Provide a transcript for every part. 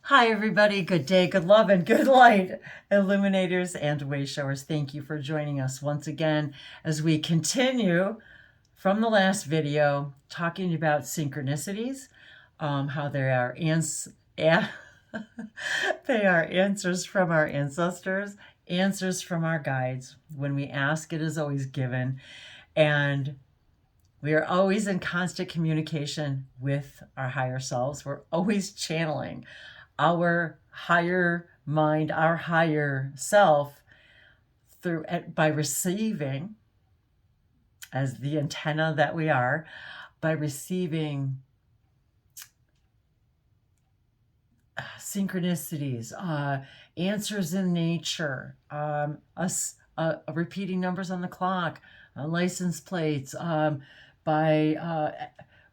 Hi, everybody. Good day, good love, and good light. Illuminators and wayshowers, thank you for joining us once again as we continue from the last video talking about synchronicities, how they are they are answers from our ancestors, answers from our guides. When we ask, it is always given. And we are always in constant communication with our higher selves. We're always channeling our higher mind, our higher self through by receiving, as the antenna that we are, by receiving synchronicities, answers in nature, repeating numbers on the clock, license plates.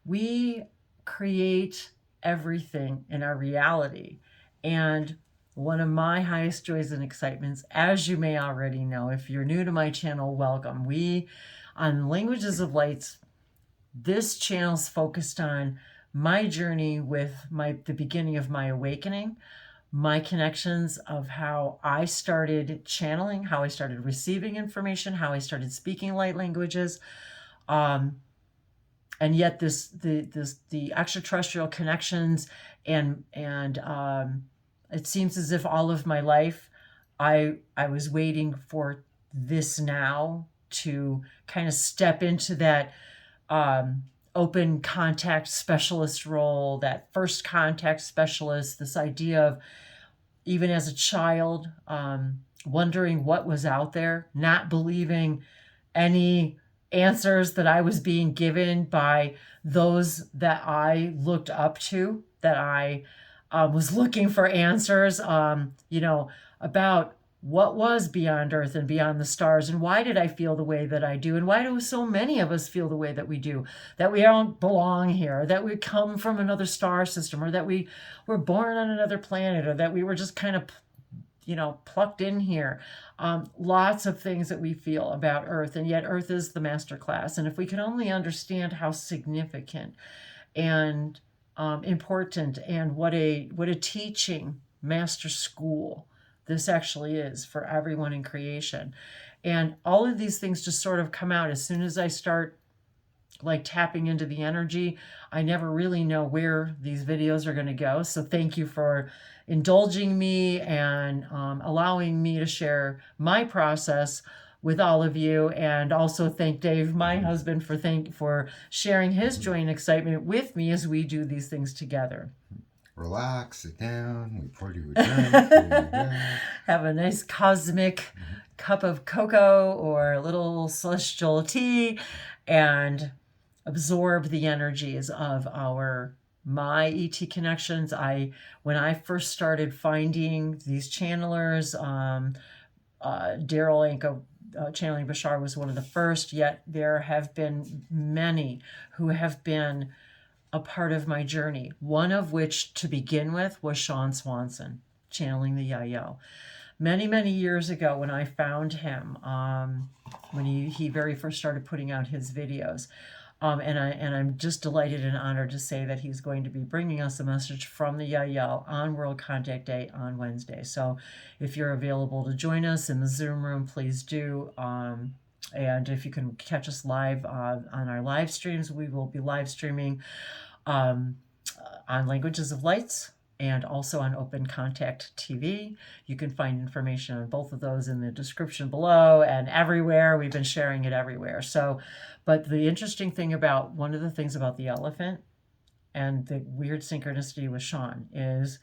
We create everything in our reality. And one of my highest joys and excitements, as you may already know, if you're new to my channel, welcome. On Languages of Lights, this channel's focused on my journey with the beginning of my awakening, my connections of how I started channeling, how I started receiving information, how I started speaking light languages, and yet the extraterrestrial connections and it seems as if all of my life I was waiting for this now to kind of step into that open contact specialist role, that first contact specialist, this idea of, even as a child, wondering what was out there, not believing any answers that I was being given by those that I looked up to, that I was looking for answers, about what was beyond Earth and beyond the stars, and why did I feel the way that I do, and why do so many of us feel the way that we do, that we don't belong here, that we come from another star system, or that we were born on another planet, or that we were just kind of plucked in here. Lots of things that we feel about Earth, and yet Earth is the master class. And if we can only understand how significant and important and what a teaching master school this actually is for everyone in creation. And all of these things just sort of come out as soon as I start like tapping into the energy. I never really know where these videos are going to go. So thank you for indulging me and allowing me to share my process with all of you. And also thank Dave, my husband, for sharing his joy and excitement with me as we do these things together. Relax, sit down, we pour you a drink. Have a nice cosmic cup of cocoa or a little celestial tea and absorb the energies of my ET connections. When I first started finding these channelers, Daryl Anka channeling Bashar was one of the first, yet there have been many who have been a part of my journey, one of which to begin with was Sean Swanson channeling the Yayo. Many, many years ago when I found him, when he very first started putting out his videos, and I'm just delighted and honored to say that he's going to be bringing us a message from the Yayo on World Contact Day on Wednesday. So if you're available to join us in the Zoom room, please do. And if you can catch us live on our live streams, we will be live streaming on Languages of Lights and also on Open Contact TV. You can find information on both of those in the description below and everywhere. We've been sharing it everywhere. So, but the interesting thing about, one of the things about the elephant and the weird synchronicity with Sean is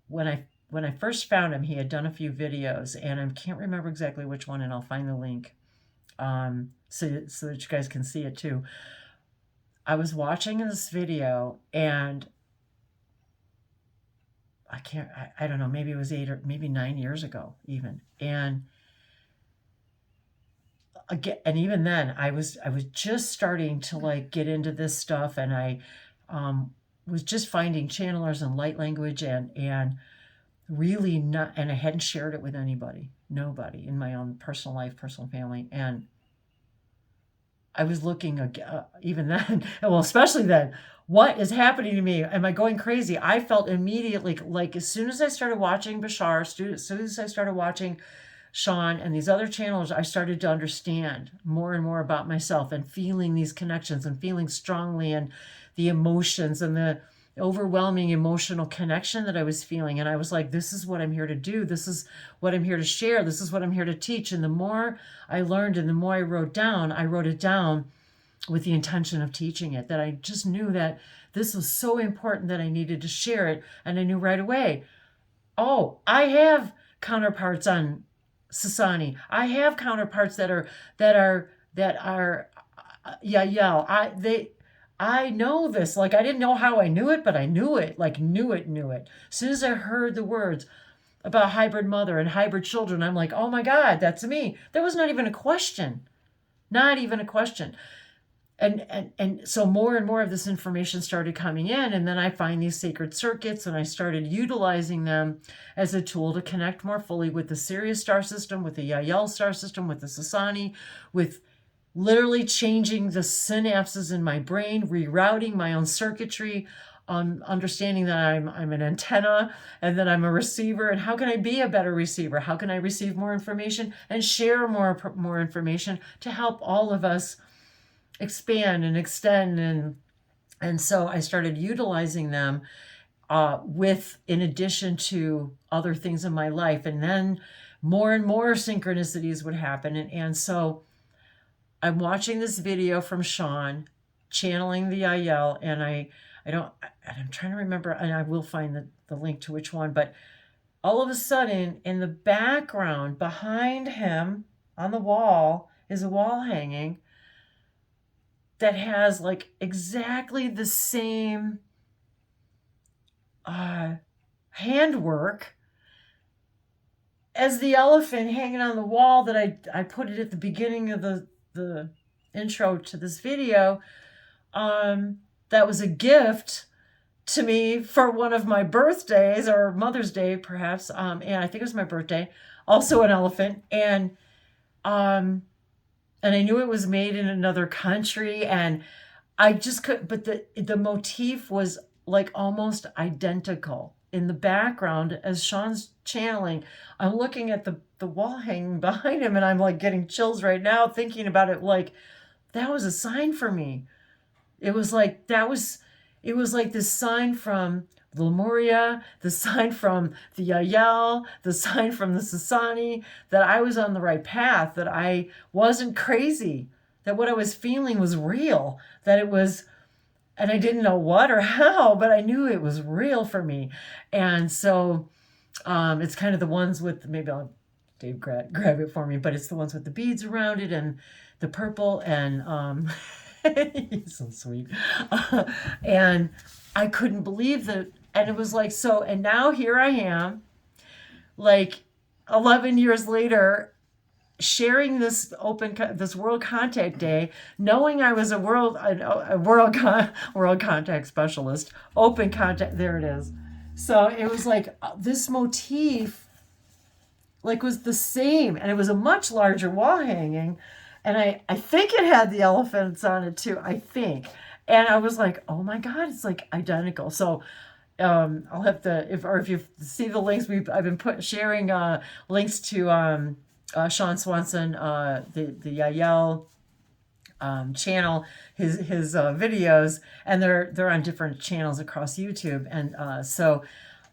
when I first found him, he had done a few videos, and I can't remember exactly which one, and I'll find the link so that you guys can see it too. I was watching this video, and I don't know, maybe it was 8 or maybe 9 years ago even. And again, and even then I was just starting to like get into this stuff, and I was just finding channelers and light language and really not, and I hadn't shared it with nobody in my own personal life, personal family. And I was looking even then, well, especially then, what is happening to me? Am I going crazy? I felt immediately like as soon as I started watching Bashar, as soon as I started watching Sean and these other channels, I started to understand more and more about myself and feeling these connections and feeling strongly and the emotions and the overwhelming emotional connection that I was feeling. And I was like, this is what I'm here to do. This is what I'm here to share. This is what I'm here to teach. And the more I learned and the more I wrote it down with the intention of teaching it, that I just knew that this was so important that I needed to share it. And I knew right away, oh, I have counterparts on Sasani. I have counterparts that are yeah. I know this. Like, I didn't know how I knew it, but I knew it. Like, knew it. As soon as I heard the words about hybrid mother and hybrid children, I'm like, oh my God, that's me. There was not even a question. Not even a question. And so more and more of this information started coming in, and then I find these sacred circuits and I started utilizing them as a tool to connect more fully with the Sirius star system, with the Yael star system, with the Sasani, with literally changing the synapses in my brain, rerouting my own circuitry, understanding that I'm an antenna and that I'm a receiver. And how can I be a better receiver? How can I receive more information and share more information to help all of us expand and extend? And so I started utilizing them in addition to other things in my life. And then more and more synchronicities would happen. And so I'm watching this video from Sean channeling the Yael, and I'm trying to remember, and I will find the link to which one, but all of a sudden in the background behind him on the wall is a wall hanging that has like exactly the same handwork as the elephant hanging on the wall that I put it at the beginning of the intro to this video. That was a gift to me for one of my birthdays, or Mother's Day perhaps, and I think it was my birthday. Also an elephant, and I knew it was made in another country, and I just could, but the motif was like almost identical in the background as Sean's channeling. I'm looking at the wall hanging behind him, and I'm like getting chills right now thinking about it. Like, that was a sign for me. It was like this sign from Lemuria, the sign from the Yael, the sign from the Sasani, that I was on the right path, that I wasn't crazy, that what I was feeling was real, that it was, and I didn't know what or how, but I knew it was real for me. And so it's kind of the ones with, maybe I'll have Dave grab it for me, but it's the ones with the beads around it and the purple, and he's so sweet. And I couldn't believe that. And it was like, so, and now here I am, like 11 years later, sharing this this World Contact Day, knowing I was a world contact specialist, open contact. There it is. So it was like this motif, like, was the same, and it was a much larger wall hanging, and I think it had the elephants on it too. I think, and I was like, oh my God, it's like identical. So. I'll have to, if you see the links, I've been sharing links to Sean Swanson, the Yael channel, his videos, and they're on different channels across YouTube, and so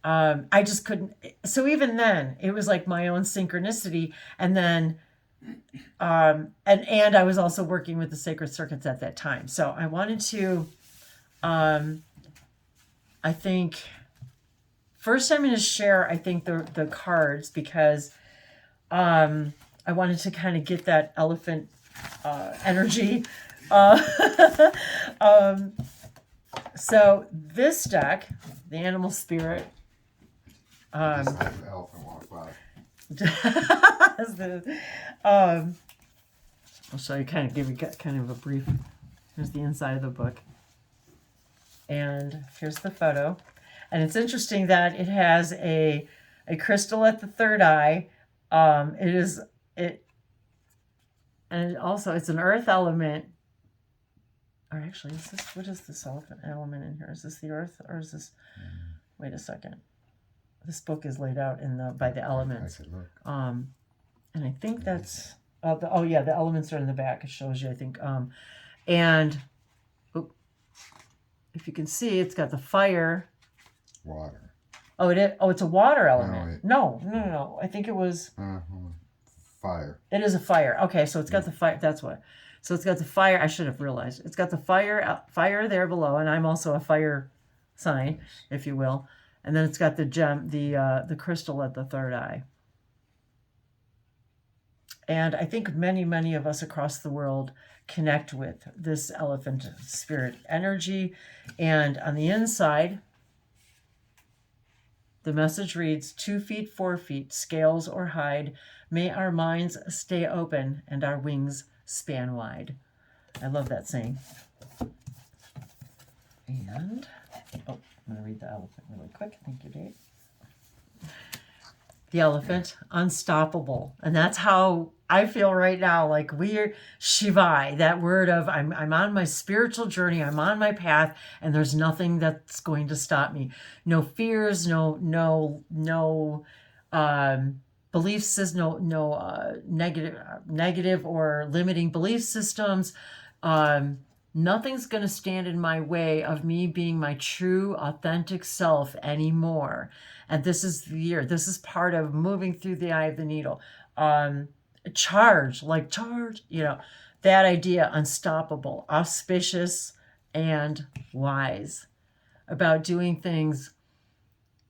I just couldn't. So even then, it was like my own synchronicity, and then and I was also working with the sacred circuits at that time. So I wanted to. I think first I'm going to share, I think, the cards, because I wanted to kind of get that elephant energy. So this deck, the Animal Spirit. Just like the elephant walked by. I'll show you, give you kind of a brief. Here's the inside of the book. And here's the photo. And it's interesting that it has a crystal at the third eye. And also it's an earth element or actually, is this, what is this elephant element in here? Is this the earth, or is this, wait a second. This book is laid out by the elements. I could look. And I think that's, oh yeah, the elements are in the back. It shows you, I think. And if you can see, it's got the fire. Water. Oh, it is. Oh, it's a water element. No. I think it was. Fire. It is a fire. Okay, so it's got the fire. That's what. So it's got the fire. I should have realized. It's got the fire there below, and I'm also a fire sign, if you will. And then it's got the gem, the crystal at the third eye. And I think many of us across the world connect with this elephant spirit energy. And on the inside, the message reads, 2 feet, 4 feet, scales or hide, may our minds stay open and our wings span wide. I love that saying. And, I'm going to read the elephant really quick. Thank you, Dave. The elephant, unstoppable. And that's how I feel right now. Like we're Shivai, that word of I'm on my spiritual journey, I'm on my path, and there's nothing that's going to stop me. No fears, no belief systems, no negative or limiting belief systems. Nothing's going to stand in my way of me being my true, authentic self anymore. And this is the year. This is part of moving through the eye of the needle. Charge, that idea, unstoppable, auspicious, and wise. About doing things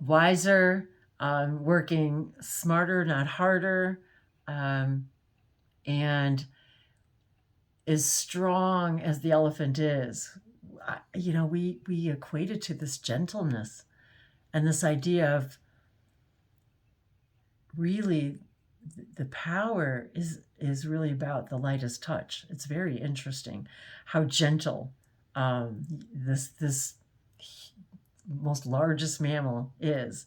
wiser, working smarter, not harder, and as strong as the elephant is, we equate it to this gentleness and this idea of really the power is really about the lightest touch. It's very interesting how gentle this most largest mammal is,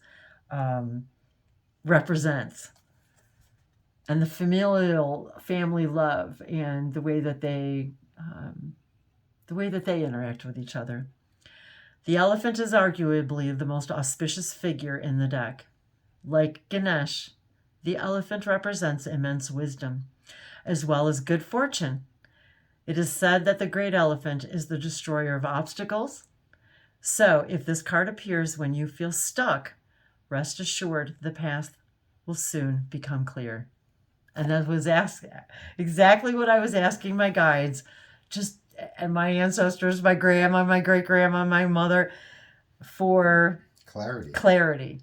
represents. And the family love and the way that they interact with each other. The elephant is arguably the most auspicious figure in the deck. Like Ganesh, the elephant represents immense wisdom, as well as good fortune. It is said that the great elephant is the destroyer of obstacles. So if this card appears when you feel stuck, rest assured the path will soon become clear. And that was exactly what I was asking my guides, and my ancestors, my grandma, my great-grandma, my mother, for clarity.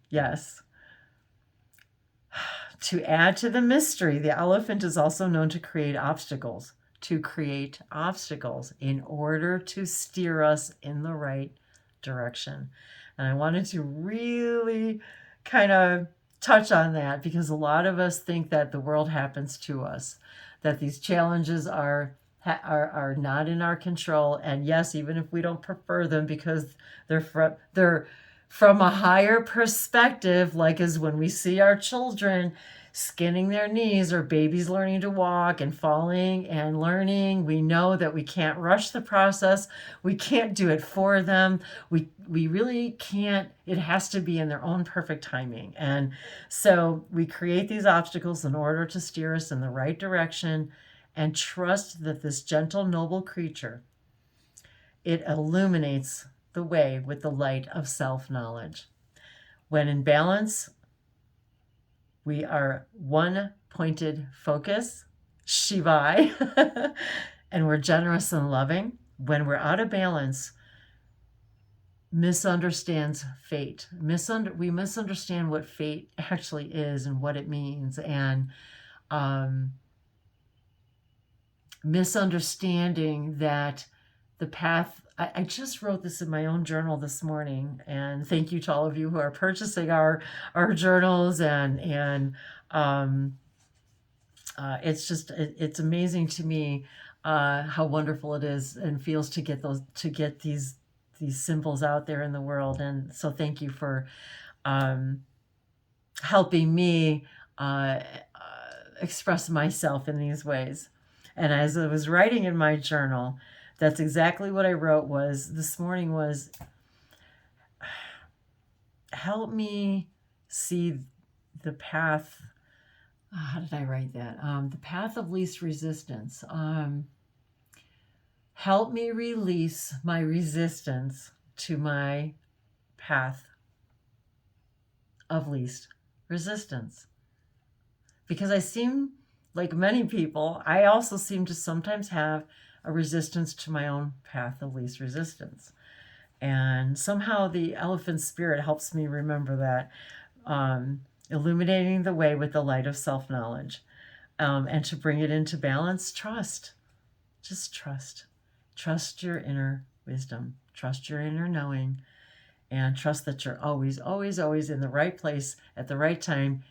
Yes. To add to the mystery, the elephant is also known to create obstacles in order to steer us in the right direction. And I wanted to really kind of touch on that because a lot of us think that the world happens to us, that these challenges are not in our control. And yes, even if we don't prefer them because they're from a higher perspective, like as when we see our children skinning their knees or babies learning to walk and falling and learning, we know that we can't rush the process. We can't do it for them. We really can't. It has to be in their own perfect timing. And so we create these obstacles in order to steer us in the right direction and trust that this gentle, noble creature, it illuminates the way with the light of self-knowledge. When in balance, we are one pointed focus, Shivai, and we're generous and loving. When we're out of balance, misunderstands fate. We misunderstand what fate actually is and what it means, and misunderstanding that the path. I just wrote this in my own journal this morning, and thank you to all of you who are purchasing our journals, and it's amazing to me how wonderful it is and feels to get these symbols out there in the world. And so thank you for helping me express myself in these ways. And as I was writing in my journal, That's exactly what I wrote was this morning was, help me see the path. How did I write that? The path of least resistance. Help me release my resistance to my path of least resistance. Because I seem, like many people, I also seem to sometimes have a resistance to my own path of least resistance. And somehow the elephant spirit helps me remember that, illuminating the way with the light of self-knowledge, and to bring it into balance, trust. Just trust. Trust your inner wisdom. Trust your inner knowing. And trust that you're always, always, always in the right place at the right time.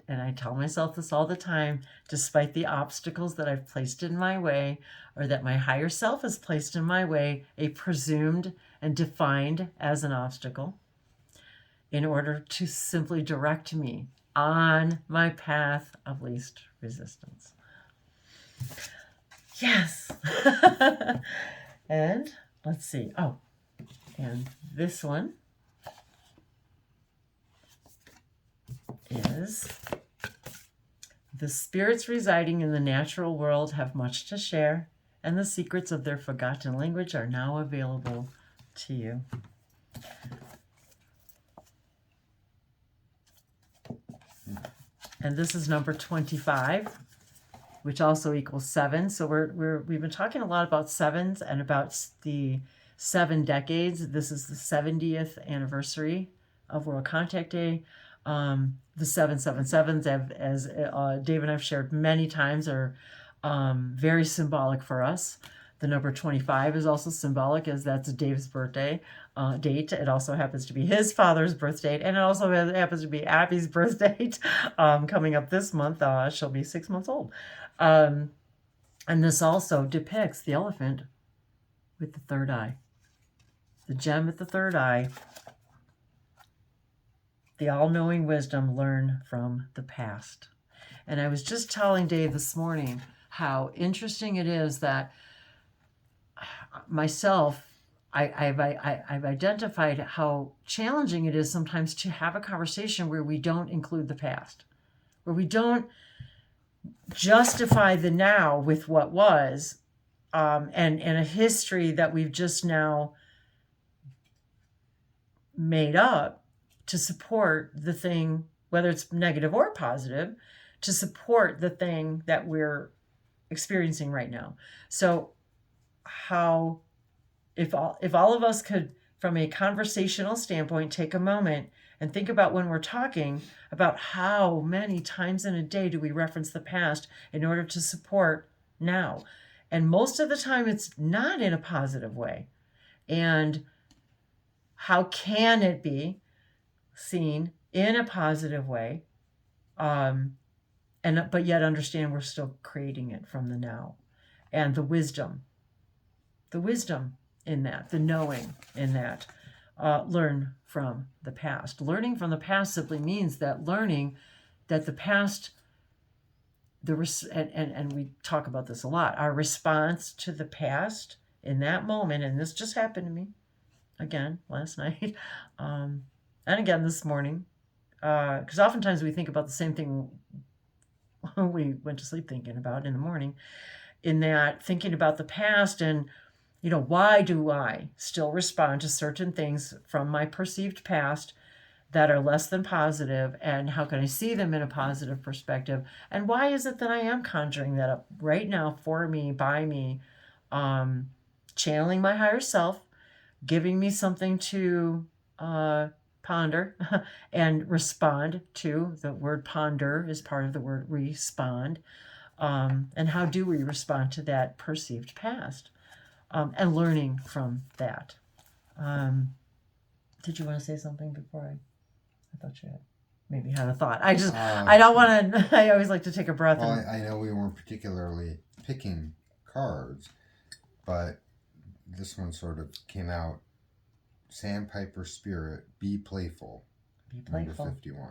And I tell myself this all the time, despite the obstacles that I've placed in my way, or that my higher self has placed in my way, a presumed and defined as an obstacle, in order to simply direct me on my path of least resistance. Yes. And let's see. Oh, and this one is, the spirits residing in the natural world have much to share, and the secrets of their forgotten language are now available to you. And this is number 25, which also equals 7. So we've been talking a lot about sevens and about the 7 decades. This is the 70th anniversary of World Contact Day. The 777s, as Dave and I've shared many times, are very symbolic for us. The number 25 is also symbolic, as that's Dave's birthday date. It also happens to be his father's birth date, and it also happens to be Abby's birth date coming up this month. She'll be 6 months old. And this also depicts the elephant with the third eye, the gem at the third eye, the all-knowing wisdom learned from the past. And I was just telling Dave this morning how interesting it is that myself, I've identified how challenging it is sometimes to have a conversation where we don't include the past, where we don't justify the now with what was, and a history that we've just now made up to support the thing, whether it's negative or positive, to support the thing that we're experiencing right now. So how, if all of us could, from a conversational standpoint, take a moment and think about when we're talking about how many times in a day do we reference the past in order to support now. And most of the time it's not in a positive way. And how can it be seen in a positive way, but yet understand we're still creating it from the now, and the wisdom in that, the knowing in that, learn from the past. Learning from the past simply means that learning that the past, and we talk about this a lot, our response to the past in that moment, and this just happened to me again last night, and again this morning, because oftentimes we think about the same thing we went to sleep thinking about in the morning, in that thinking about the past and, why do I still respond to certain things from my perceived past that are less than positive, and how can I see them in a positive perspective, and why is it that I am conjuring that up right now for me, by me, channeling my higher self, giving me something to ponder and respond to. The word ponder is part of the word respond. And how do we respond to that perceived past? And learning from that. Did you want to say something before I thought you had maybe had a thought. I don't want to, I always like to take a breath. Well, I know we weren't particularly picking cards, but this one sort of came out. Sandpiper Spirit, be playful. Be playful. Number 51.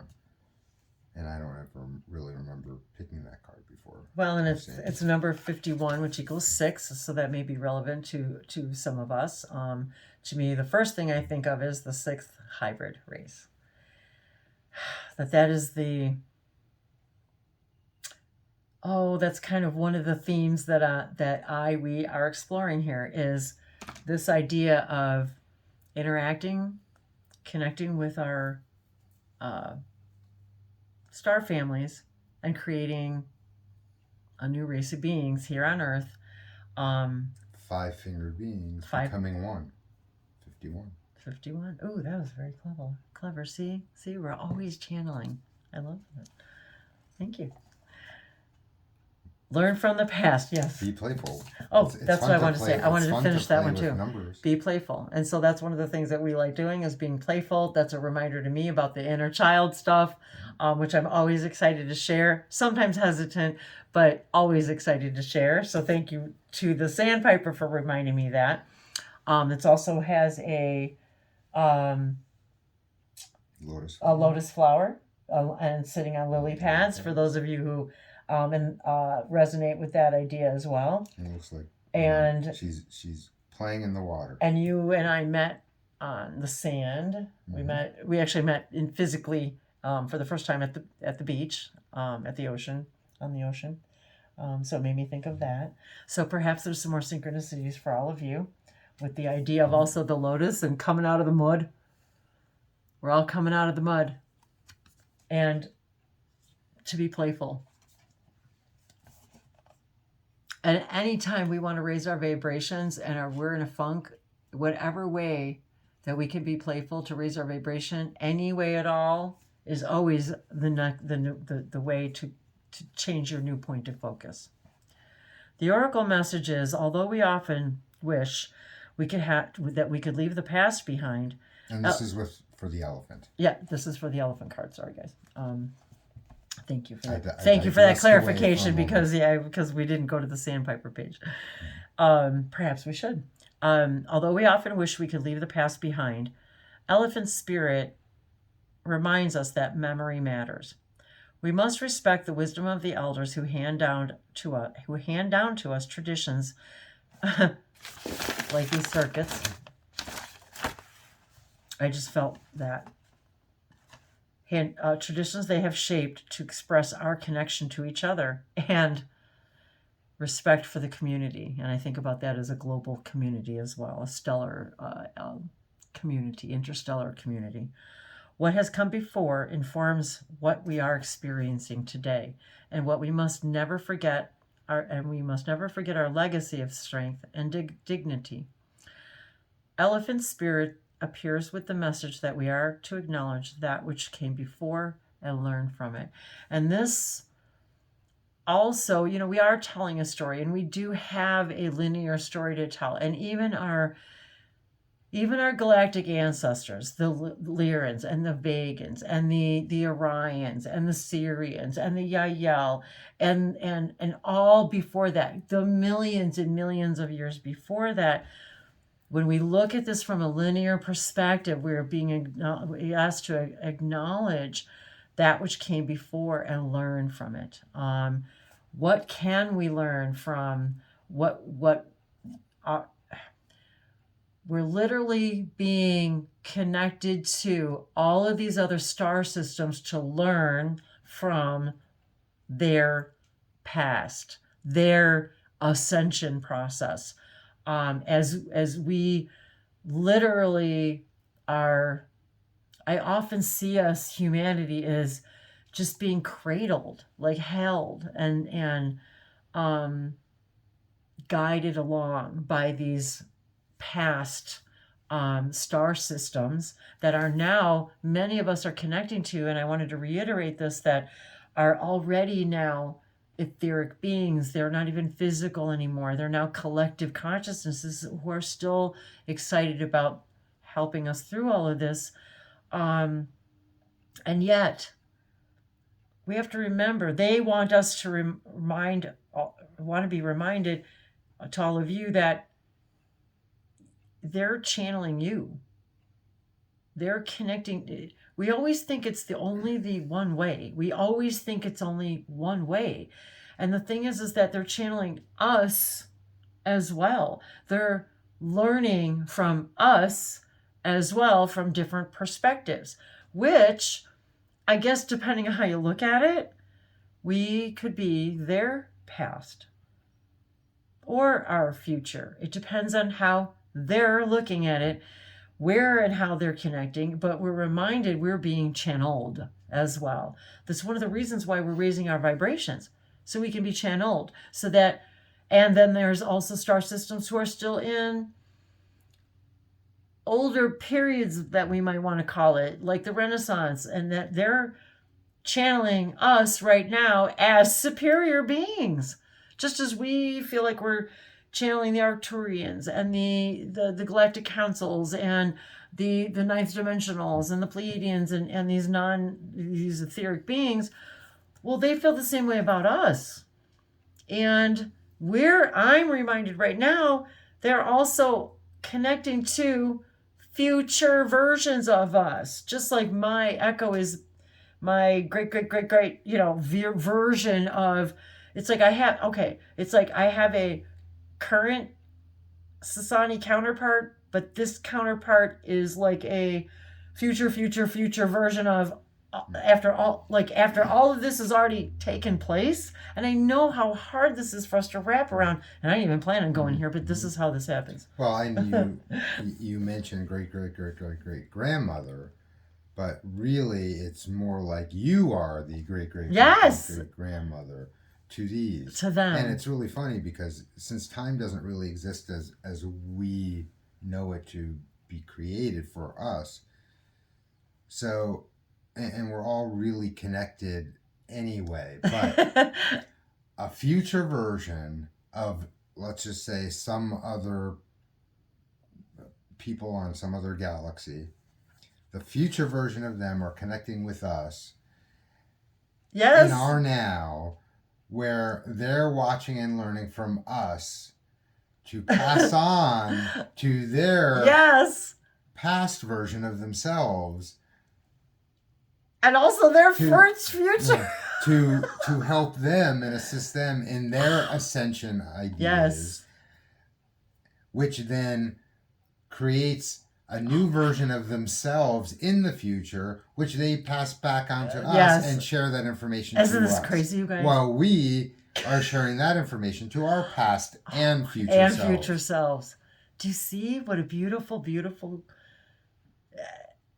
And I don't ever really remember picking that card before. Well, and I've it's seen it. it's number 51, which equals 6, so that may be relevant to some of us. To me, the first thing I think of is the 6th hybrid race. That is the that's kind of one of the themes that we are exploring here, is this idea of interacting, connecting with our star families, and creating a new race of beings here on Earth. 5-fingered beings becoming one. 51. 51. Oh, that was very clever. See, we're always channeling. I love that. Thank you. Learn from the past. Yes. Be playful. Oh, that's what I wanted to say. I wanted to finish that one too. Numbers. Be playful. And so that's one of the things that we like doing, is being playful. That's a reminder to me about the inner child stuff, which I'm always excited to share. Sometimes hesitant, but always excited to share. So thank you to the Sandpiper for reminding me that. It also has a lotus flower and sitting on lily pads, for those of you who resonate with that idea as well. It looks like, and she's playing in the water. And you and I met on the sand. We actually met physically for the first time at the beach, at the ocean, on the ocean. So it made me think of that. So perhaps there's some more synchronicities for all of you, with the idea of also the lotus and coming out of the mud. We're all coming out of the mud. And to be playful. And anytime we want to raise our vibrations and we're in a funk, whatever way that we can be playful to raise our vibration, any way at all, is always the way to change your new point of focus. The oracle message is, although we often wish we could leave the past behind. And this is for the elephant. Yeah, this is for the elephant card. Sorry, guys. Thank you for that. Thank you for that clarification, because we didn't go to the Sandpiper page. Perhaps we should. Although we often wish we could leave the past behind, elephant spirit reminds us that memory matters. We must respect the wisdom of the elders who hand down to us traditions like these circuits. I just felt that. Traditions they have shaped to express our connection to each other and respect for the community. And I think about that as a global community as well, a stellar community, interstellar community. What has come before informs what we are experiencing today, and what we must never forget our legacy of strength and dignity. Elephant spirit appears with the message that we are to acknowledge that which came before and learn from it. And this also, we are telling a story, and we do have a linear story to tell. And even our galactic ancestors, the Lyrans and the Vegans and the Orions and the Syrians and the Yael and all before that, the millions and millions of years before that. When we look at this from a linear perspective, we're being asked to acknowledge that which came before and learn from it. What can we learn from what we're literally being connected to all of these other star systems to learn from their past, their ascension process. As we literally are, I often see us, humanity, as just being cradled, like held and guided along by these past star systems that are now, many of us are connecting to. And I wanted to reiterate this, that are already now etheric beings. They're not even physical anymore. They're now collective consciousnesses who are still excited about helping us through all of this. And yet, we have to remember, they want us to want to be reminded to all of you that they're channeling you. They're connecting. We always think it's only the one way. We always think it's only one way. And the thing is that they're channeling us as well. They're learning from us as well from different perspectives, which I guess depending on how you look at it, we could be their past or our future. It depends on how they're looking at it, where and how they're connecting, but we're reminded we're being channeled as well. That's one of the reasons why we're raising our vibrations, so we can be channeled. So that, and then there's also star systems who are still in older periods that we might want to call it, like the Renaissance, and that they're channeling us right now as superior beings, just as we feel like we're channeling the Arcturians and the Galactic Councils and the ninth dimensionals and the Pleiadians and these etheric beings. Well, they feel the same way about us. And I'm reminded right now, they're also connecting to future versions of us, just like my echo is my great version of. It's like I have a current Sasani counterpart, but this counterpart is like a future version of, after all of this has already taken place. And I know how hard this is for us to wrap around, and I didn't even plan on going here, but this is how this happens. Well, and you mentioned great grandmother, but really it's more like you are the great grandmother to these, to them. And it's really funny because since time doesn't really exist as we know it to be created for us, so and we're all really connected anyway, but a future version of, let's just say, some other people on some other galaxy, the future version of them are connecting with us in our now, where they're watching and learning from us to pass on to their past version of themselves, and also their first future, to help them and assist them in their ascension ideas, which then creates a new version of themselves in the future, which they pass back on to us and share that information to us. Isn't this crazy, you guys? While we are sharing that information to our past and future selves. Do you see what a beautiful, beautiful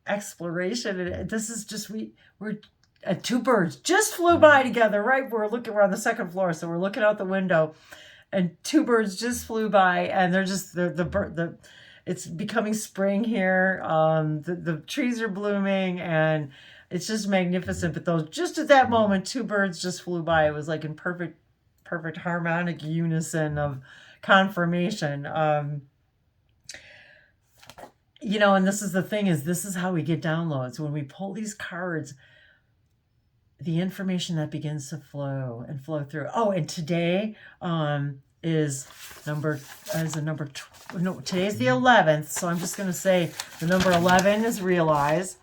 exploration? This is just, we're two birds just flew by together, right? We're on the second floor, so we're looking out the window, and two birds just flew by, and they're just it's becoming spring here. The trees are blooming, and it's just magnificent. But just at that moment, two birds just flew by. It was like in perfect harmonic unison of confirmation. And this is the thing, this is how we get downloads. When we pull these cards, the information that begins to flow through. Oh, and today today's the 11th, so I'm just going to say the number 11 is realize.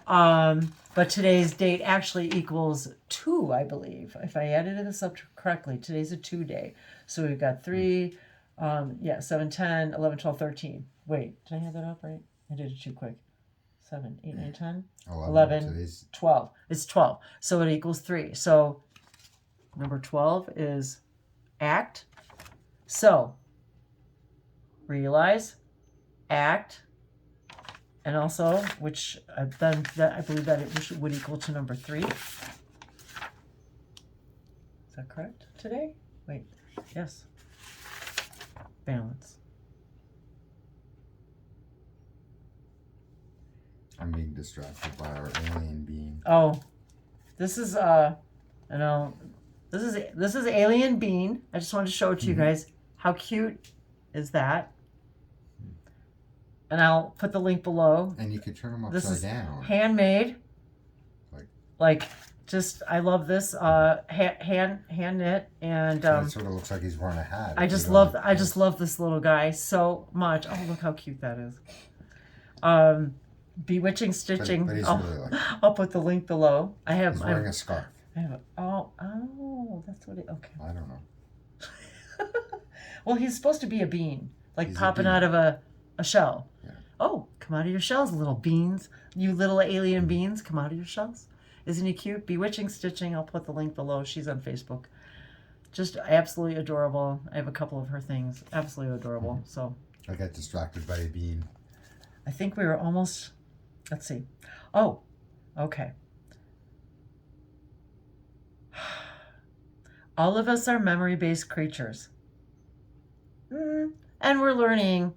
But today's date actually equals 2, I believe. If I added this up correctly, today's a 2 day. So we've got 3, 7, 10, 11, 12, 13. Wait, did I have that up right? I did it too quick. 7, 8, 9, 10, 11, 12. It's 12. So it equals 3. So number 12 is act. So realize, act, and also, which then I believe that it would equal to number 3. Is that correct today? Wait, yes. Balance. I'm being distracted by our alien being. Oh, this is this is alien bean. I just wanted to show it to you guys. How cute is that? And I'll put the link below. And you could turn them upside down. Handmade. I love this. Hand knit, and it sort of looks like he's wearing a hat. I just love this little guy so much. Oh, look how cute that is. Bewitching Stitching. But he's really like it. I'll put the link below. He's wearing a scarf. That's what okay. I don't know. Well, he's supposed to be a bean, like He's a popping bean. out of a shell. Yeah. Oh, come out of your shells, little beans. You little alien beans, come out of your shells. Isn't he cute? Bewitching Stitching. I'll put the link below. She's on Facebook. Just absolutely adorable. I have a couple of her things. Absolutely adorable. So I got distracted by a bean. I think we were almost, let's see. Oh, okay. All of us are memory-based creatures. And we're learning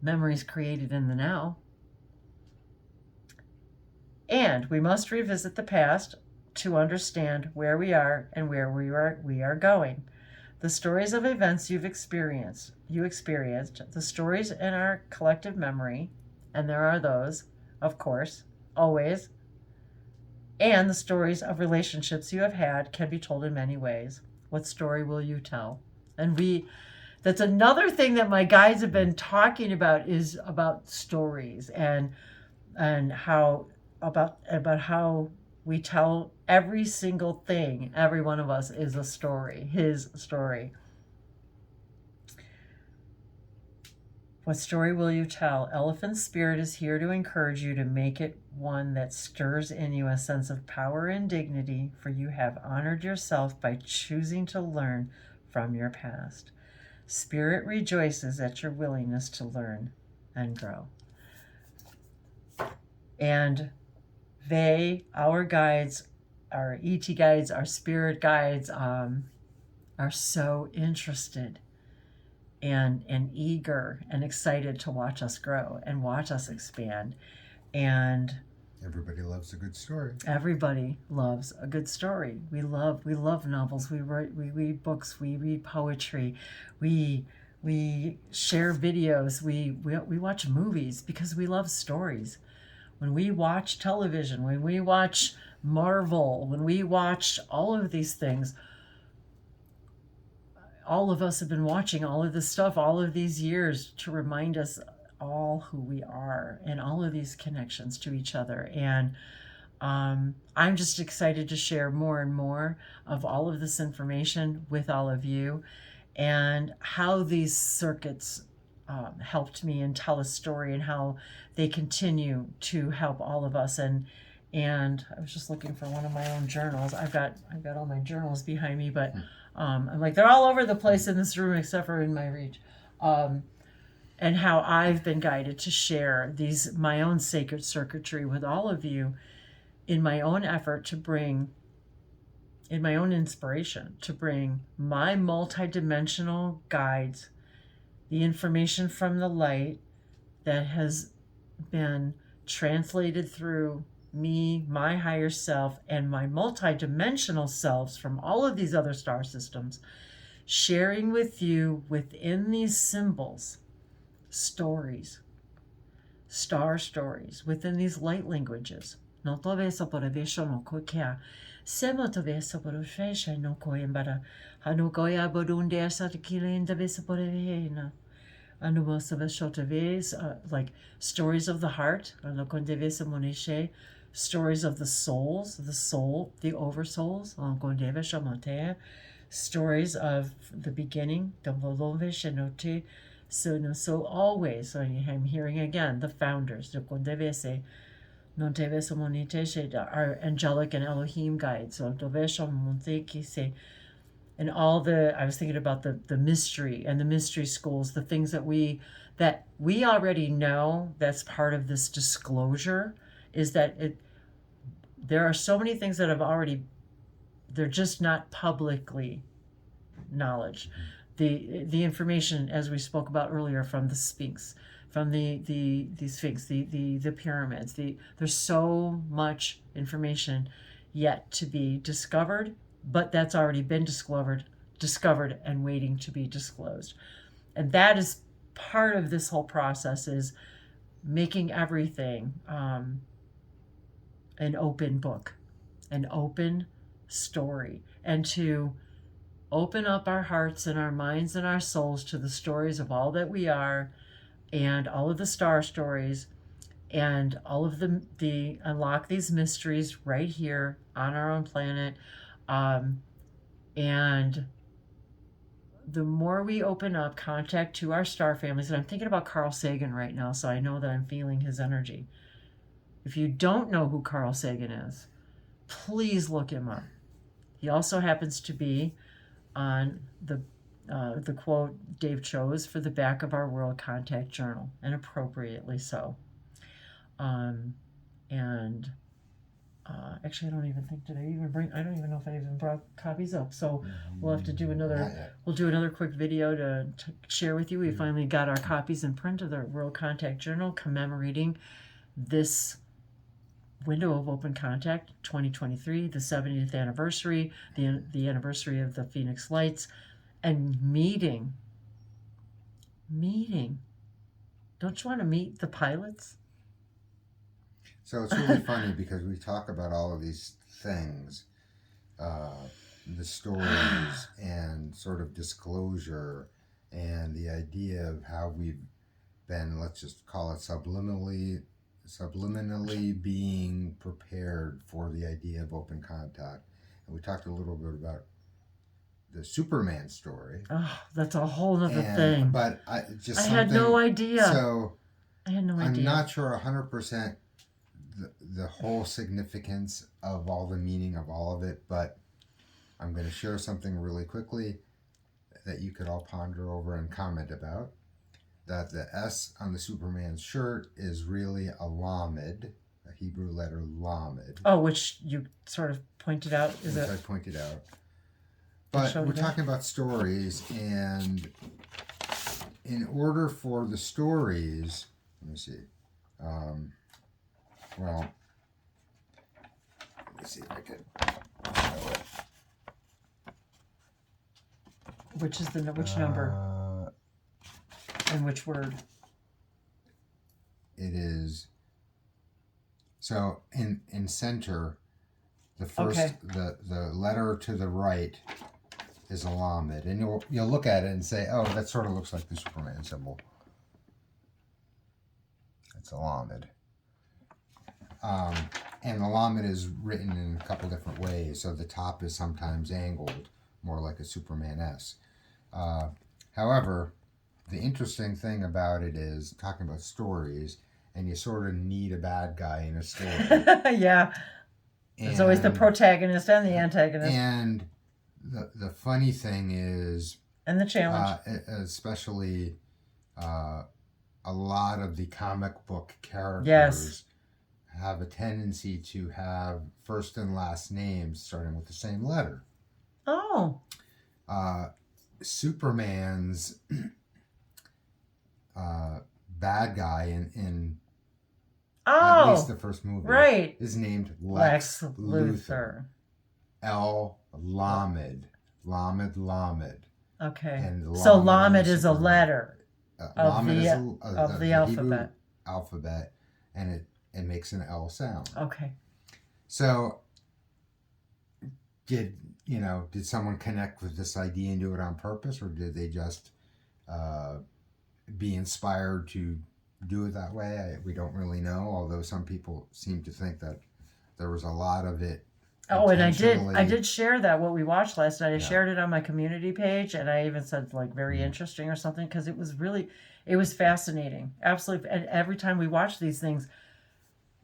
memories created in the now. And we must revisit the past to understand where we are and where we are going. The stories of events you experienced, the stories in our collective memory, and there are those, of course, always, and the stories of relationships you have had can be told in many ways. What story will you tell? And that's another thing that my guides have been talking about, is about stories and how how we tell every single thing. Every one of us is a story, his story. What story will you tell? Elephant Spirit is here to encourage you to make it one that stirs in you a sense of power and dignity, for you have honored yourself by choosing to learn from your past. Spirit rejoices at your willingness to learn and grow. And our guides, our ET guides, our spirit guides, are so interested and eager and excited to watch us grow and watch us expand. And everybody loves a good story. Everybody loves a good story. We love novels. We read books. We read poetry. We share videos. We watch movies because we love stories. When we watch television, when we watch Marvel, when we watch all of these things, all of us have been watching all of this stuff all of these years to remind us all who we are and all of these connections to each other. And I'm just excited to share more and more of all of this information with all of you, and how these circuits helped me and tell a story, and how they continue to help all of us. And I was just looking for one of my own journals. I've got all my journals behind me, but I'm like, they're all over the place in this room except for in my reach. And how I've been guided to share my own sacred circuitry with all of you, in my own effort to bring, in my own inspiration, to bring my multidimensional guides, the information from the light that has been translated through me, my higher self, and my multidimensional selves from all of these other star systems, sharing with you within these symbols, stories, star stories, within these light languages. No to vesa por vesho no kokea. Sema to vesa por fesha no koembara. Hanu goya bodunde sa tequila de vesa por vena. Anu most of us like stories of the heart, stories of the souls, the soul, the oversouls, stories of the beginning, so always, I'm hearing again, the founders, our angelic and Elohim guides, and all I was thinking about the mystery and the mystery schools, the things that we already know, that's part of this disclosure, is that there are so many things that they're just not publicly knowledge. The information, as we spoke about earlier, from the Sphinx, from the Sphinx, the pyramids, there's so much information yet to be discovered, but that's already been discovered and waiting to be disclosed. And that is part of this whole process, is making everything an open book, an open story, and to open up our hearts and our minds and our souls to the stories of all that we are, and all of the star stories, and all of the unlock these mysteries right here on our own planet. And the more we open up contact to our star families, and I'm thinking about Carl Sagan right now, so I know that I'm feeling his energy. If you don't know who Carl Sagan is, please look him up. He also happens to be on the quote Dave chose for the back of our World Contact Journal, and appropriately so. And actually, I don't even think, did I even bring, I don't even know if I even brought copies up. So we'll have to do another, we'll do another quick video to share with you. We finally got our copies in print of the World Contact Journal commemorating this window of open contact 2023, the 70th anniversary, the anniversary of the Phoenix Lights, and meeting. Don't you want to meet the pilots? So it's really funny because we talk about all of these things, the stories and sort of disclosure and the idea of how we've been, let's just call it subliminally being prepared for the idea of open contact. And we talked a little bit about the Superman story. Oh, that's a whole other thing. But I had no idea. So I had no idea. I'm not sure 100% the whole significance of all the meaning of all of it, but I'm going to share something really quickly that you could all ponder over and comment about. That the S on the Superman's shirt is really a lamed, a Hebrew letter lamed. Oh, which you sort of pointed out. I pointed out. But we're talking about stories, and in order for the stories, let me see. Well, let me see if I could show it. Which number? And which word? It is. So in center, the first the letter to the right is a lamed, and you'll look at it and say, oh, that sort of looks like the Superman symbol. It's a lamed. And the lamed is written in a couple different ways. So the top is sometimes angled, more like a Superman S. However, the interesting thing about it is talking about stories, and you sort of need a bad guy in a story. Yeah. There's always the protagonist and the antagonist. And the funny thing is, and the challenge, especially a lot of the comic book characters. Yes. Have a tendency to have first and last names starting with the same letter. Oh. Superman's bad guy in at least the first movie, right, is named Lex Luthor. El Lamed. Okay. And so Lamed is a letter of the alphabet. Alphabet, and it makes an L sound. Okay. So, did someone connect with this idea and do it on purpose, or did they just be inspired to do it that way? We don't really know, although some people seem to think that there was a lot of it. Oh, and I did share that, what we watched last night. I shared it on my community page, and I even said very interesting or something, because it was fascinating. Absolutely. And every time we watch these things,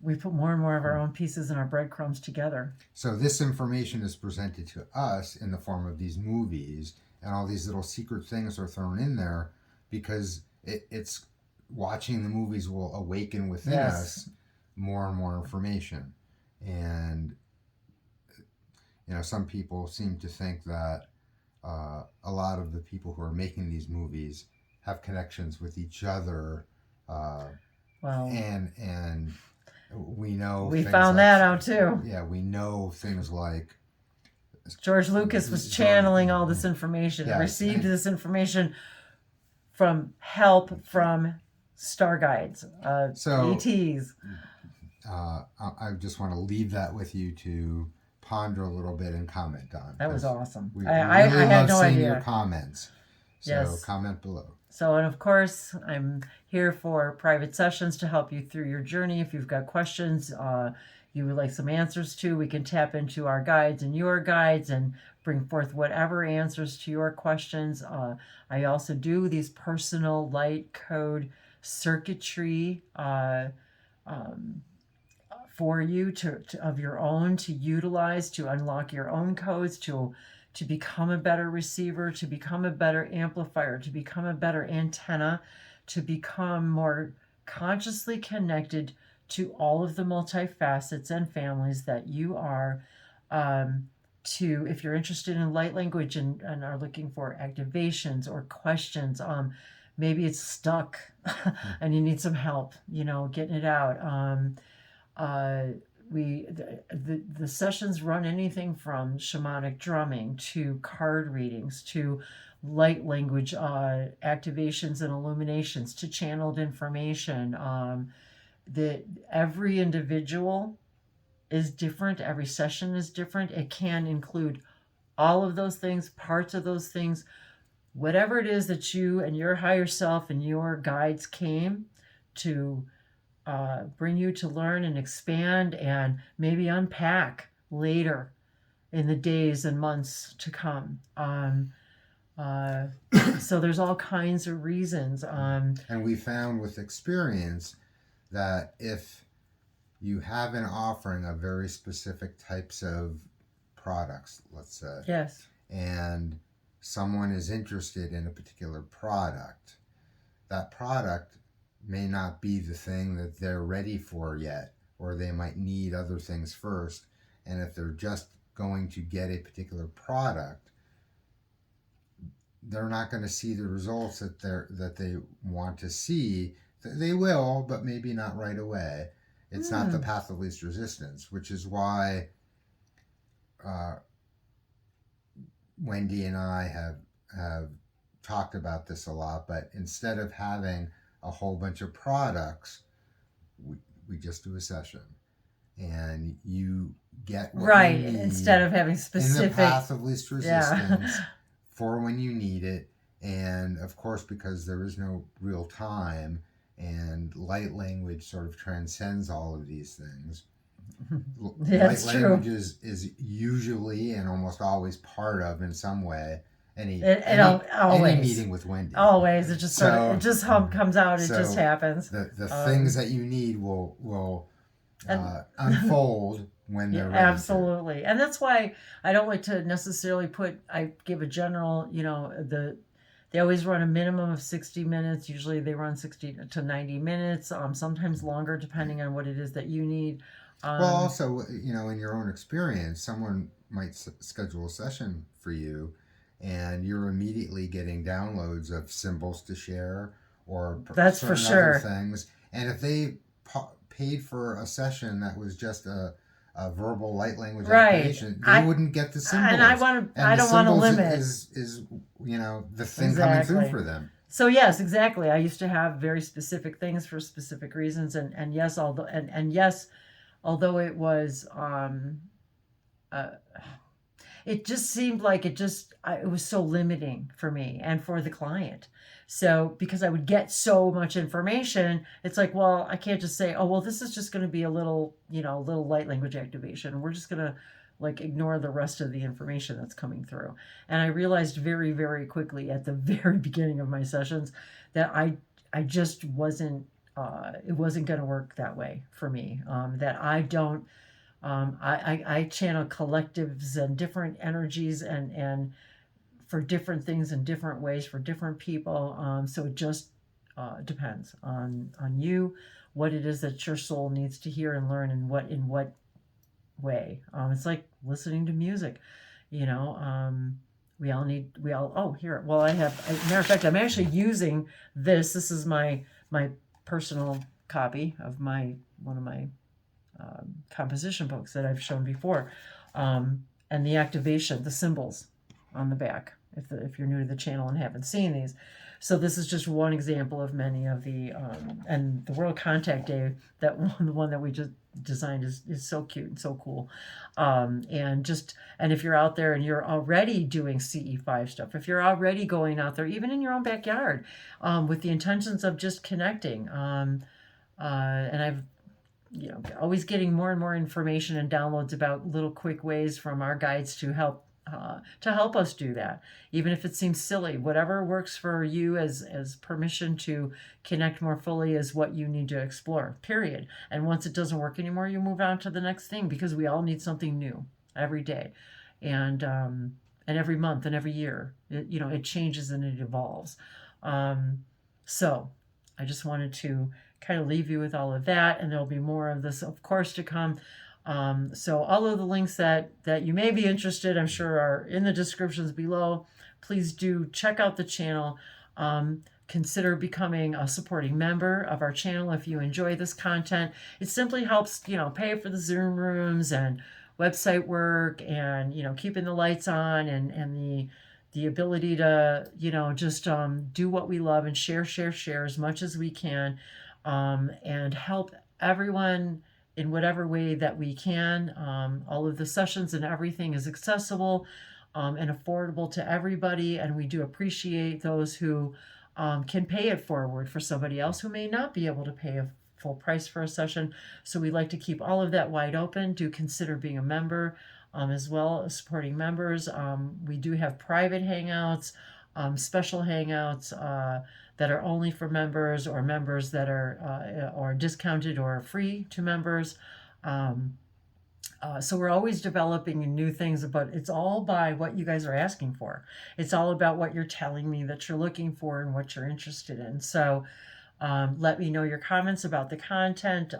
we put more and more of our own pieces and our breadcrumbs together. So this information is presented to us in the form of these movies, and all these little secret things are thrown in there because it's watching the movies will awaken within us more and more information. And some people seem to think that a lot of the people who are making these movies have connections with each other. And we know we found that out too. Yeah, we know things like George Lucas was channeling all this information, received this information from help from star guides, ETs. I just want to leave that with you to ponder a little bit and comment on. That was awesome. I had no idea. Your comments. So yes. Comment below. So, and of course, I'm here for private sessions to help you through your journey. If you've got questions you would like some answers to, we can tap into our guides and your guides and bring forth whatever answers to your questions. I also do these personal light code circuitry for you of your own to utilize to unlock your own codes to become a better receiver, to become a better amplifier, to become a better antenna, to become more consciously connected to all of the multifacets and families that you are. To if you're interested in light language and are looking for activations or questions, maybe it's stuck and you need some help, getting it out. The sessions run anything from shamanic drumming to card readings to light language activations and illuminations to channeled information. Every individual is different. Every session is different. It can include all of those things, parts of those things, whatever it is that you and your higher self and your guides came to bring you to learn and expand and maybe unpack later in the days and months to come. So there's all kinds of reasons. And we found with experience that if you have an offering of very specific types of products, let's say, yes, and someone is interested in a particular product, that product may not be the thing that they're ready for yet, or they might need other things first. And if they're just going to get a particular product, they're not going to see the results that they want to see. They will, but maybe not right away. It's not the path of least resistance, which is why Wendy and I have talked about this a lot. But instead of having a whole bunch of products, we just do a session, and you get what right. you need Instead of having specific in the path of least resistance for when you need it. And of course, because there is no real time, and light language sort of transcends all of these things. That's light true. language is usually and almost always part of, in some way, any meeting with Wendy. Always, it just comes out. It just happens. The things that you need will unfold when they're ready. Absolutely, and that's why I don't like to necessarily I give a general. They always run a minimum of 60 minutes. Usually they run 60 to 90 minutes. Sometimes longer, depending on what it is that you need. Well, also, in your own experience, someone might schedule a session for you, and you're immediately getting downloads of symbols to share or that's for sure other things. And if they paid for a session that was just a verbal light language activation, they wouldn't get the symbols. And I don't want to limit. Is the thing coming through for them. So yes, exactly. I used to have very specific things for specific reasons, and yes, although it was it just seemed like it was so limiting for me and for the client. So because I would get so much information, it's like, well, I can't just say, oh, well, this is just going to be a little light language activation. We're just going to ignore the rest of the information that's coming through. And I realized very, very quickly at the very beginning of my sessions that I just wasn't, it wasn't going to work that way for me. That I don't, I channel collectives and different energies and for different things in different ways for different people. So it just depends on you, what it is that your soul needs to hear and learn, and in what way. It's like listening to music, we all oh, here. Well, I have, as a matter of fact, I'm actually using this. This is my personal copy of one of my composition books that I've shown before. And the activation, the symbols. on the back if you're new to the channel and haven't seen these. So this is just one example of many of the and the World Contact Day, that one, the one that we just designed, is so cute and so cool. And if you're out there and you're already doing CE5 stuff, if you're already going out there, even in your own backyard, with the intentions of just connecting, and I've always getting more and more information and downloads about little quick ways from our guides to help us do that, even if it seems silly. Whatever works for you as permission to connect more fully is what you need to explore, period. And once it doesn't work anymore, you move on to the next thing, because we all need something new every day, and every month and every year. It changes and it evolves. So I just wanted to kind of leave you with all of that, and there'll be more of this, of course, to come. So all of the links that you may be interested, I'm sure, are in the descriptions below. Please do check out the channel. Consider becoming a supporting member of our channel if you enjoy this content. It simply helps, pay for the Zoom rooms and website work, and keeping the lights on, and the ability to just do what we love and share as much as we can, and help everyone in whatever way that we can. All of the sessions and everything is accessible and affordable to everybody, and we do appreciate those who can pay it forward for somebody else who may not be able to pay a full price for a session. So we like to keep all of that wide open. Do consider being a member, as well as supporting members. We do have private hangouts, special hangouts that are only for members, or members that are discounted or free to members. So we're always developing new things, but it's all by what you guys are asking for. It's all about what you're telling me that you're looking for and what you're interested in. So let me know your comments about the content.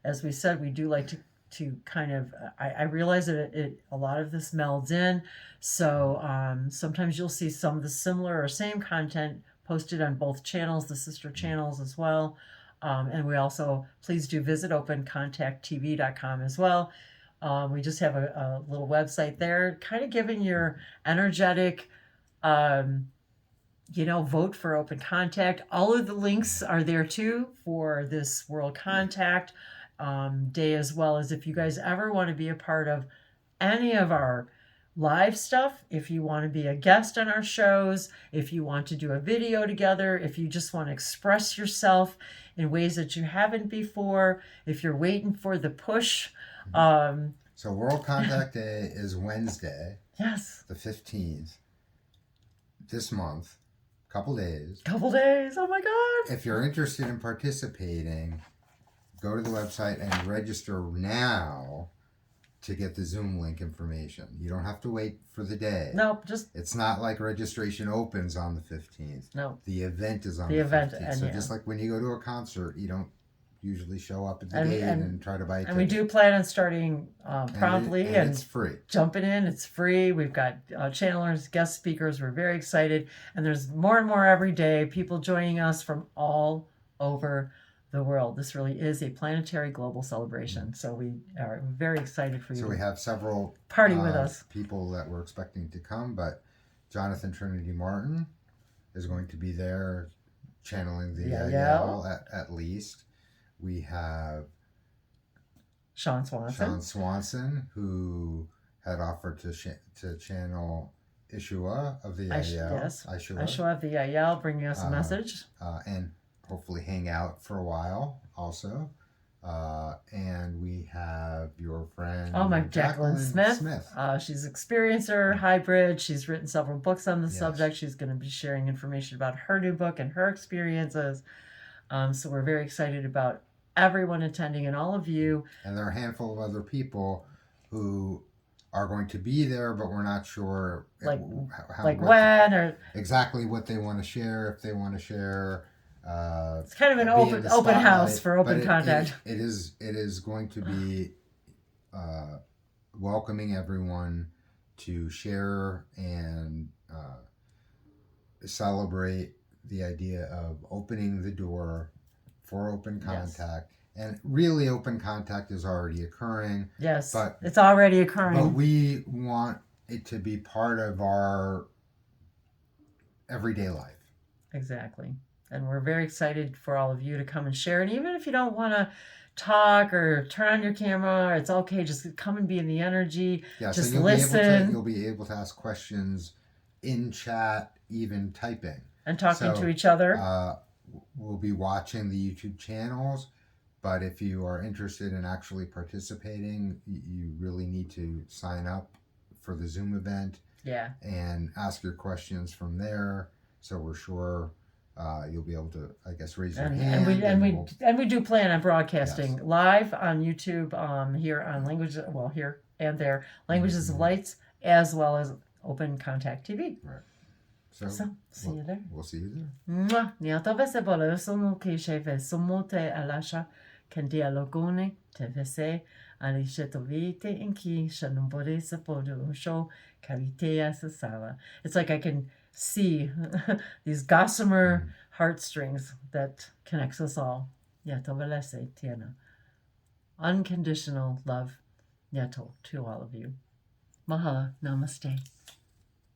As we said, we do like to kind of, I realize that a lot of this melds in. So sometimes you'll see some of the similar or same content posted on both channels, the sister channels as well. And we also, please do visit opencontacttv.com as well. We just have a little website there, kind of giving your energetic, vote for Open Contact. All of the links are there too for this World Contact Day, as well as if you guys ever want to be a part of any of our live stuff, if you want to be a guest on our shows, if you want to do a video together, if you just want to express yourself in ways that you haven't before, if you're waiting for the push. So World Contact Day is Wednesday. Yes. The 15th. This month. Couple days. Oh my God. If you're interested in participating, go to the website and register now to get the Zoom link information. You don't have to wait for the day. No, it's not like registration opens on the 15th. No. The event is on the 15th. So just like when you go to a concert, you don't usually show up at the gate and try to buy a ticket. And we do plan on starting promptly, and it's free. Jumping in, it's free. We've got channelers, guest speakers. We're very excited, and there's more and more every day. People joining us from all over the world. This really is a planetary global celebration. So we are very excited for you. So we have several party with us. People that we're expecting to come, but Jonathan Trinity Martin is going to be there channeling the Yael at least. We have Sean Swanson, who had offered to channel Ishua of the Yael. Yes, Ishua of the Yael, bringing us a message. And hopefully hang out for a while also. And we have your friend Jacqueline Smith. She's an experiencer, hybrid. She's written several books on the subject. She's going to be sharing information about her new book and her experiences. So we're very excited about everyone attending and all of you. And there are a handful of other people who are going to be there, but we're not sure exactly what they want to share, if they want to share. It's kind of an open house for Open Contact. It is going to be welcoming everyone to share and celebrate the idea of opening the door for Open Contact. And really, Open Contact is already occurring. Yes, but it's already occurring. But we want it to be part of our everyday life. Exactly. And we're very excited for all of you to come and share. And even if you don't want to talk or turn on your camera, it's okay. Just come and be in the energy. Yeah, just so listen. You'll be able to ask questions in chat, even typing, and talking to each other. We'll be watching the YouTube channels, but if you are interested in actually participating, you really need to sign up for the Zoom event. Yeah. And ask your questions from there. So we're sure you'll be able to, I guess, raise your hand. And we do plan on broadcasting live on YouTube, here on here and there, Languages of Lights, as well as Open Contact TV. Right. So see you there. We'll see you there. Mwah. Niata se bolo sono che cheve somote alasha can dialogone te vese ali shetovite in ki shanumbore se bodo show karitea sasava. It's like I can see these gossamer heartstrings that connects us all. Niata velese tiena. Unconditional love, Niato, to all of you. Mahala. Namaste.